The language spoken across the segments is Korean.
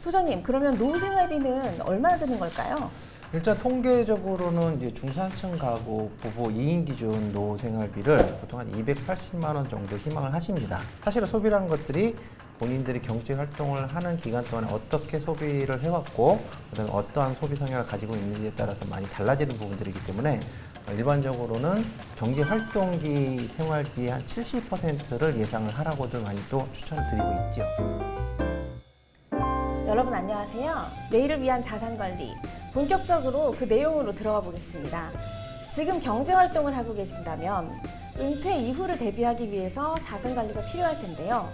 소장님, 그러면 노후 생활비는 얼마나 드는 걸까요? 일단 통계적으로는 이제 중산층 가구 부부 2인 기준 노후 생활비를 보통 한 280만 원 정도 희망을 하십니다. 사실은 소비라는 것들이 본인들이 경제 활동을 하는 기간 동안에 어떻게 소비를 해왔고, 그다음에 어떠한 소비 성향을 가지고 있는지에 따라서 많이 달라지는 부분들이기 때문에 일반적으로는 경제 활동기 생활비의 한 70%를 예상을 하라고들 많이 또 추천을 드리고 있죠. 여러분 안녕하세요. 내일을 위한 자산관리, 본격적으로 그 내용으로 들어가 보겠습니다. 지금 경제활동을 하고 계신다면 은퇴 이후를 대비하기 위해서 자산관리가 필요할 텐데요.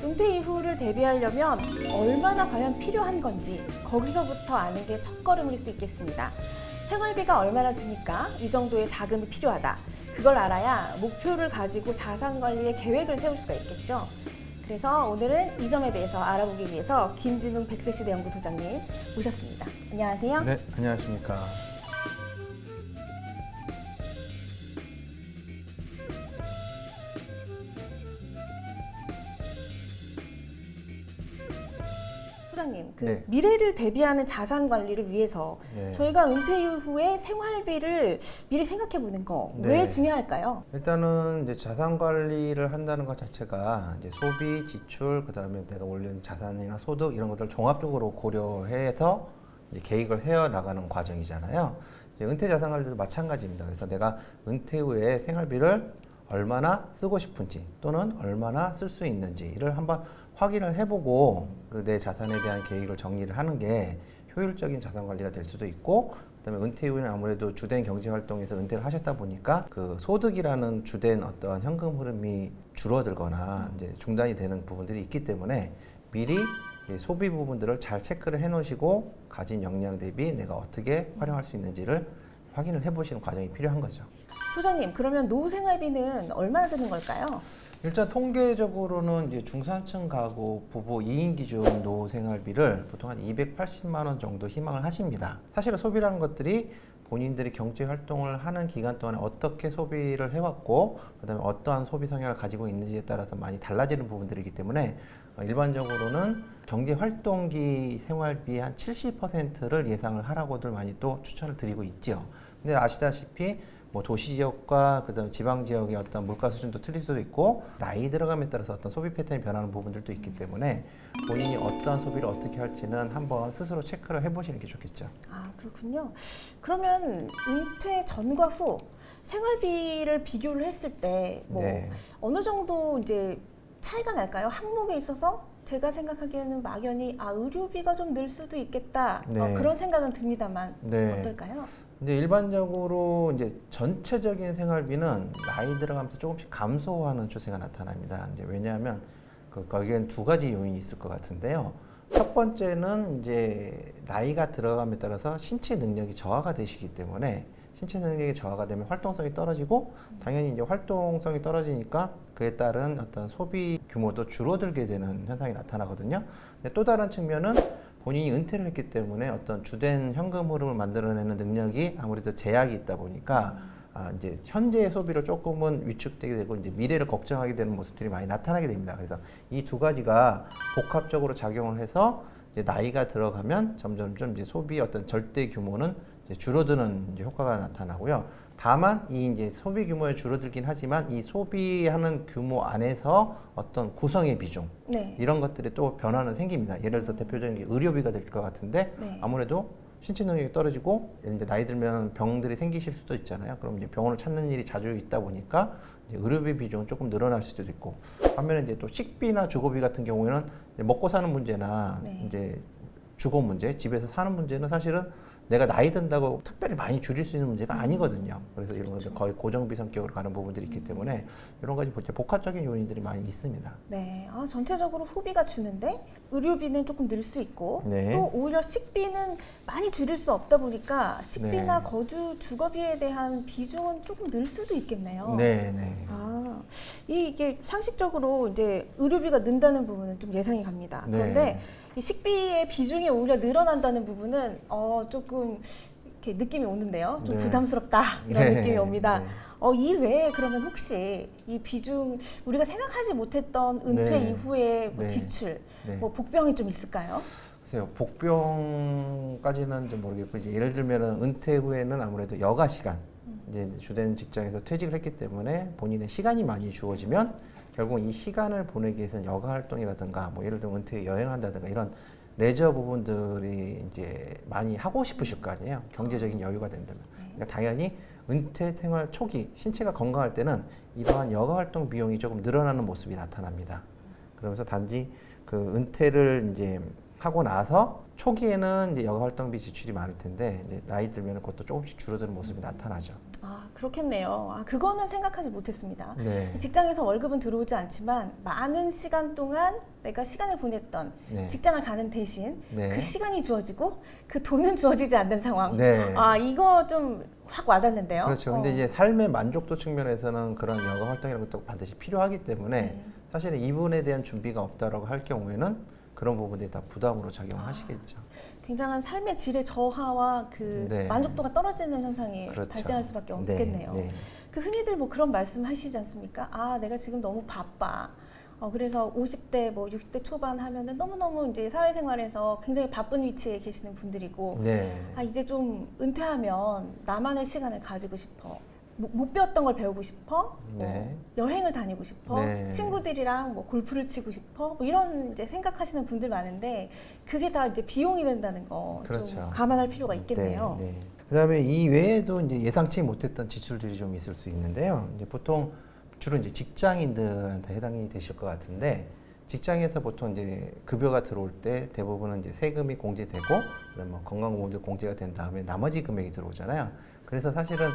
은퇴 이후를 대비하려면 얼마나 과연 필요한 건지 거기서부터 아는 게 첫걸음일 수 있겠습니다. 생활비가 얼마나 드니까 이 정도의 자금이 필요하다. 그걸 알아야 목표를 가지고 자산관리의 계획을 세울 수가 있겠죠. 그래서 오늘은 이 점에 대해서 알아보기 위해서 김진웅 100세시대 연구소장님 모셨습니다. 안녕하세요. 네, 안녕하십니까. 소장님, 네. 미래를 대비하는 자산 관리를 위해서 네. 저희가 은퇴 이후에 생활비를 미리 생각해 보는 거 왜 네. 중요할까요? 일단은 이제 자산 관리를 한다는 것 자체가 이제 소비, 지출, 그다음에 내가 올린 자산이나 소득 이런 것들 종합적으로 고려해서 이제 계획을 세워 나가는 과정이잖아요. 이제 은퇴 자산 관리도 마찬가지입니다. 그래서 내가 은퇴 후에 생활비를 얼마나 쓰고 싶은지 또는 얼마나 쓸 수 있는지를 한번 확인을 해보고 그 내 자산에 대한 계획을 정리를 하는 게 효율적인 자산 관리가 될 수도 있고, 그다음에 은퇴 이후에는 아무래도 주된 경제 활동에서 은퇴를 하셨다 보니까 그 소득이라는 주된 어떤 현금 흐름이 줄어들거나 이제 중단이 되는 부분들이 있기 때문에 미리 소비 부분들을 잘 체크를 해놓으시고 가진 역량 대비 내가 어떻게 활용할 수 있는지를 확인을 해보시는 과정이 필요한 거죠. 소장님, 그러면 노후 생활비는 얼마나 드는 걸까요? 일단 통계적으로는 이제 중산층 가구 부부 2인 기준 노후 생활비를 보통 한 280만 원 정도 희망을 하십니다. 사실은 소비라는 것들이 본인들이 경제 활동을 하는 기간 동안에 어떻게 소비를 해왔고, 그다음에 어떠한 소비 성향을 가지고 있는지에 따라서 많이 달라지는 부분들이기 때문에 일반적으로는 경제 활동기 생활비의 한 70%를 예상을 하라고들 많이 또 추천을 드리고 있죠. 근데 아시다시피 뭐 도시 지역과 그다음에 지방 지역의 어떤 물가 수준도 틀릴 수도 있고 나이 들어감에 따라서 어떤 소비 패턴이 변하는 부분들도 있기 때문에 본인이 어떠한 소비를 어떻게 할지는 한번 스스로 체크를 해보시는 게 좋겠죠. 아, 그렇군요. 그러면 은퇴 전과 후 생활비를 비교를 했을 때 뭐 네. 어느 정도 이제 차이가 날까요? 항목에 있어서 제가 생각하기에는 막연히 의료비가 좀 늘 수도 있겠다. 네. 그런 생각은 듭니다만 네. 어떨까요? 이제 일반적으로 이제 전체적인 생활비는 나이 들어가면서 조금씩 감소하는 추세가 나타납니다. 이제 왜냐하면 거기엔 두 가지 요인이 있을 것 같은데요. 첫 번째는 이제 나이가 들어감에 따라서 신체 능력이 저하가 되시기 때문에 신체 능력이 저하가 되면 활동성이 떨어지고 당연히 이제 활동성이 떨어지니까 그에 따른 어떤 소비 규모도 줄어들게 되는 현상이 나타나거든요. 근데 또 다른 측면은 본인이 은퇴를 했기 때문에 어떤 주된 현금 흐름을 만들어내는 능력이 아무래도 제약이 있다 보니까 이제 현재의 소비를 조금은 위축되게 되고 이제 미래를 걱정하게 되는 모습들이 많이 나타나게 됩니다. 그래서 이 두 가지가 복합적으로 작용을 해서 이제 나이가 들어가면 점점점 이제 소비의 어떤 절대 규모는 이제 줄어드는 이제 효과가 나타나고요. 다만 이 이제 소비 규모에 줄어들긴 하지만 이 소비하는 규모 안에서 어떤 구성의 비중 네. 이런 것들이 또 변화는 생깁니다. 예를 들어서 대표적인 게 의료비가 될 것 같은데 네. 아무래도 신체 능력이 떨어지고 이제 나이 들면 병들이 생기실 수도 있잖아요. 그럼 이제 병원을 찾는 일이 자주 있다 보니까 이제 의료비 비중은 조금 늘어날 수도 있고, 반면에 이제 또 식비나 주거비 같은 경우에는 이제 먹고 사는 문제나 네. 이제 주거 문제, 집에서 사는 문제는 사실은 내가 나이 든다고 특별히 많이 줄일 수 있는 문제가 아니거든요. 그래서 이런 것들 거의 고정비 성격으로 가는 부분들이 있기 때문에 이런 가지 복합적인 요인들이 많이 있습니다. 네, 전체적으로 소비가 주는데 의료비는 조금 늘 수 있고 네. 또 오히려 식비는 많이 줄일 수 없다 보니까 식비나 네. 거주, 주거비에 대한 비중은 조금 늘 수도 있겠네요. 네, 네. 이게 상식적으로 이제 의료비가 는다는 부분은 좀 예상이 갑니다. 네. 그런데 이 식비의 비중이 오히려 늘어난다는 부분은 조금 이렇게 느낌이 오는데요. 좀 네. 부담스럽다 이런 네. 느낌이 옵니다. 네. 이 외에 그러면 혹시 이 비중 우리가 생각하지 못했던 은퇴 네. 이후의 뭐 네. 지출, 네. 뭐 복병이 좀 있을까요? 글쎄요, 복병까지는 좀 모르겠고 이제 예를 들면은 은퇴 후에는 아무래도 여가 시간 이제 주된 직장에서 퇴직을 했기 때문에 본인의 시간이 많이 주어지면 결국 이 시간을 보내기 위해서는 여가 활동이라든가 뭐 예를 들면 은퇴 후에 여행한다든가 이런 레저 부분들이 이제 많이 하고 싶으실 거 아니에요. 경제적인 여유가 된다면. 그러니까 당연히 은퇴 생활 초기 신체가 건강할 때는 이러한 여가 활동 비용이 조금 늘어나는 모습이 나타납니다. 그러면서 단지 그 은퇴를 이제 하고 나서 초기에는 이제 여가 활동비 지출이 많을 텐데 이제 나이 들면 그것도 조금씩 줄어드는 모습이 나타나죠. 아, 그렇겠네요. 아, 그거는 생각하지 못했습니다. 네. 직장에서 월급은 들어오지 않지만 많은 시간 동안 내가 시간을 보냈던 네. 직장을 가는 대신 네. 그 시간이 주어지고 그 돈은 주어지지 않는 상황. 네. 아, 이거 좀 확 와닿는데요. 그렇죠. 근데 이제 삶의 만족도 측면에서는 그런 여가 활동이라는 것도 반드시 필요하기 때문에 사실은 이분에 대한 준비가 없다라고 할 경우에는 그런 부분들이 다 부담으로 작용하시겠죠. 굉장한 삶의 질의 저하와 그 네. 만족도가 떨어지는 현상이 그렇죠. 발생할 수밖에 없겠네요. 네. 그 흔히들 뭐 그런 말씀 하시지 않습니까? 아, 내가 지금 너무 바빠. 그래서 50대, 뭐 60대 초반 하면은 너무너무 이제 사회생활에서 굉장히 바쁜 위치에 계시는 분들이고, 네. 아, 이제 좀 은퇴하면 나만의 시간을 가지고 싶어. 못 배웠던 걸 배우고 싶어. 네. 여행을 다니고 싶어. 네. 친구들이랑 뭐 골프를 치고 싶어. 뭐 이런 이제 생각하시는 분들 많은데 그게 다 이제 비용이 된다는 거 좀 그렇죠. 감안할 필요가 있겠네요. 네, 네. 그다음에 이 외에도 이제 예상치 못했던 지출들이 좀 있을 수 있는데요. 이제 보통 주로 이제 직장인들한테 해당이 되실 것 같은데 직장에서 보통 이제 급여가 들어올 때 대부분은 이제 세금이 공제되고 그다음에 뭐 건강보험도 공제가 된 다음에 나머지 금액이 들어오잖아요. 그래서 사실은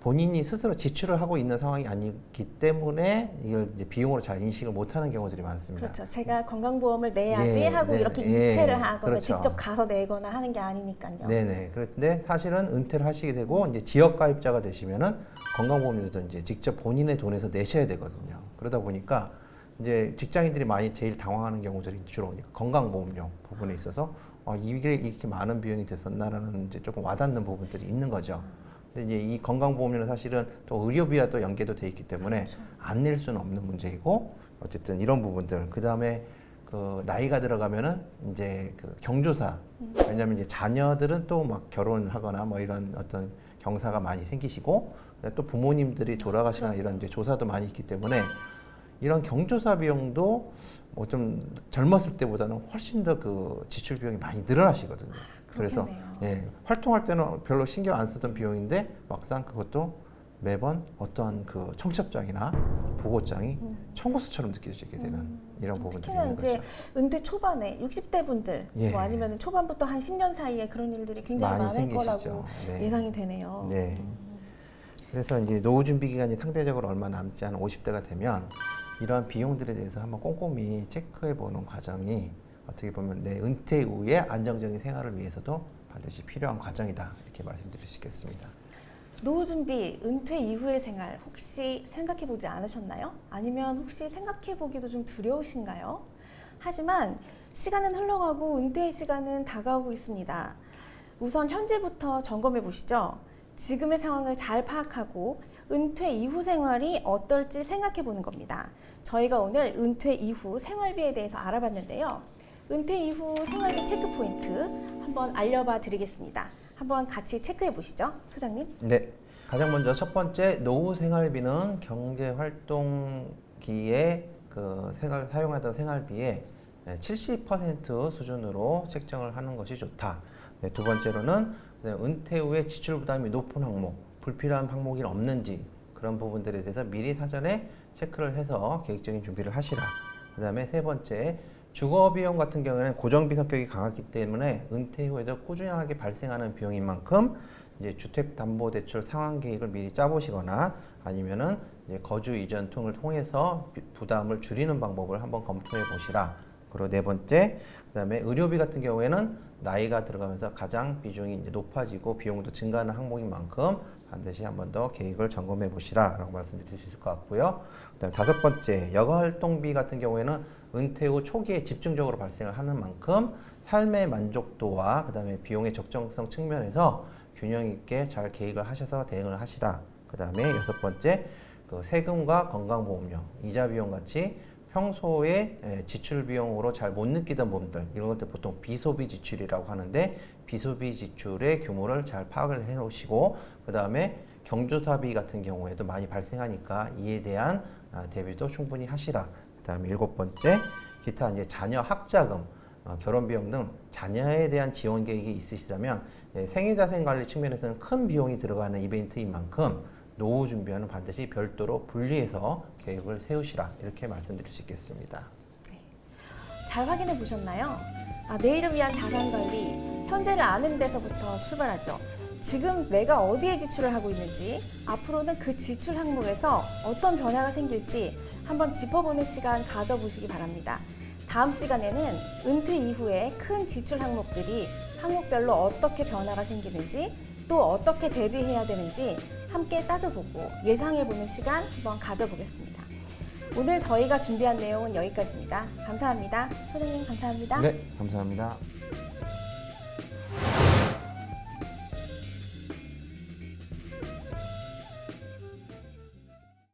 본인이 스스로 지출을 하고 있는 상황이 아니기 때문에 이걸 이제 비용으로 잘 인식을 못하는 경우들이 많습니다. 그렇죠. 제가 건강보험을 내야지 예, 하고 네, 이렇게 예, 이체를 하거나 그렇죠. 직접 가서 내거나 하는 게 아니니까요. 네네. 그런데 사실은 은퇴를 하시게 되고 이제 지역 가입자가 되시면은 건강보험료도 이제 직접 본인의 돈에서 내셔야 되거든요. 그러다 보니까 이제 직장인들이 많이 제일 당황하는 경우들이 주로 건강보험료 부분에 있어서 이게 이렇게 많은 비용이 됐었나라는 이제 조금 와닿는 부분들이 있는 거죠. 근데 이제 이 건강보험료는 사실은 또 의료비와 또 연계도 돼 있기 때문에 그렇죠. 안 낼 수는 없는 문제이고 어쨌든 이런 부분들 그 다음에 그 나이가 들어가면은 이제 그 경조사 왜냐하면 이제 자녀들은 또 막 결혼하거나 뭐 이런 어떤 경사가 많이 생기시고 또 부모님들이 돌아가시거나 이런 이제 조사도 많이 있기 때문에 이런 경조사 비용도 뭐 좀 젊었을 때보다는 훨씬 더 그 지출 비용이 많이 늘어나시거든요. 그래서 그렇겠네요. 예, 활동할 때는 별로 신경 안 쓰던 비용인데 막상 그것도 매번 어떠한 그 청첩장이나 보고장이 청구서처럼 느껴지게 되는 이런 부분들이 특히나 있는 이제 거죠. 은퇴 초반에 60대 분들 예. 뭐 아니면 초반부터 한 10년 사이에 그런 일들이 굉장히 많이 많을 생기시죠. 거라고 네. 예상이 되네요. 네. 그래서 이제 노후 준비 기간이 상대적으로 얼마 남지 않은 50대가 되면 이러한 비용들에 대해서 한번 꼼꼼히 체크해 보는 과정이 어떻게 보면 내 은퇴 이후의 안정적인 생활을 위해서도 반드시 필요한 과정이다 이렇게 말씀드릴 수 있겠습니다. 노후 준비, 은퇴 이후의 생활 혹시 생각해 보지 않으셨나요? 아니면 혹시 생각해 보기도 좀 두려우신가요? 하지만 시간은 흘러가고 은퇴의 시간은 다가오고 있습니다. 우선 현재부터 점검해 보시죠. 지금의 상황을 잘 파악하고 은퇴 이후 생활이 어떨지 생각해 보는 겁니다. 저희가 오늘 은퇴 이후 생활비에 대해서 알아봤는데요. 은퇴 이후 생활비 체크 포인트 한번 알려봐 드리겠습니다. 한번 같이 체크해 보시죠, 소장님. 네. 가장 먼저 첫 번째 노후 생활비는 경제 활동기에 그 사용하던 생활비의 70% 수준으로 책정을 하는 것이 좋다. 네, 두 번째로는 은퇴 후에 지출 부담이 높은 항목, 불필요한 항목이 없는지 그런 부분들에 대해서 미리 사전에 체크를 해서 계획적인 준비를 하시라. 그 다음에 세 번째, 주거 비용 같은 경우에는 고정비 성격이 강하기 때문에 은퇴 후에도 꾸준하게 발생하는 비용인 만큼 이제 주택담보대출 상환 계획을 미리 짜보시거나 아니면은 이제 거주 이전 등을 통해서 부담을 줄이는 방법을 한번 검토해 보시라. 그리고 네 번째, 그다음에 의료비 같은 경우에는 나이가 들어가면서 가장 비중이 이제 높아지고 비용도 증가하는 항목인 만큼 반드시 한 번 더 계획을 점검해 보시라라고 말씀드릴 수 있을 것 같고요. 그다음에 다섯 번째, 여가 활동비 같은 경우에는 은퇴 후 초기에 집중적으로 발생을 하는 만큼 삶의 만족도와 그다음에 비용의 적정성 측면에서 균형 있게 잘 계획을 하셔서 대응을 하시다. 그다음에 여섯 번째, 그 세금과 건강보험료, 이자 비용 같이 평소에 지출 비용으로 잘 못 느끼던 부분들, 이런 것들 보통 비소비 지출이라고 하는데, 비소비 지출의 규모를 잘 파악을 해 놓으시고, 그 다음에 경조사비 같은 경우에도 많이 발생하니까 이에 대한 대비도 충분히 하시라. 그 다음에 7번째, 기타 이제 자녀 학자금, 결혼 비용 등 자녀에 대한 지원 계획이 있으시다면 생애자산 관리 측면에서는 큰 비용이 들어가는 이벤트인 만큼 노후 준비와는 반드시 별도로 분리해서 계획을 세우시라, 이렇게 말씀드릴 수 있겠습니다. 잘 확인해 보셨나요? 내일을 위한 자산 관리, 현재를 아는 데서부터 출발하죠. 지금 내가 어디에 지출을 하고 있는지, 앞으로는 그 지출 항목에서 어떤 변화가 생길지 한번 짚어보는 시간 가져보시기 바랍니다. 다음 시간에는 은퇴 이후에 큰 지출 항목들이 항목별로 어떻게 변화가 생기는지, 또 어떻게 대비해야 되는지 함께 따져보고 예상해보는 시간 한번 가져보겠습니다. 오늘 저희가 준비한 내용은 여기까지입니다. 감사합니다. 소장님 감사합니다. 네, 감사합니다.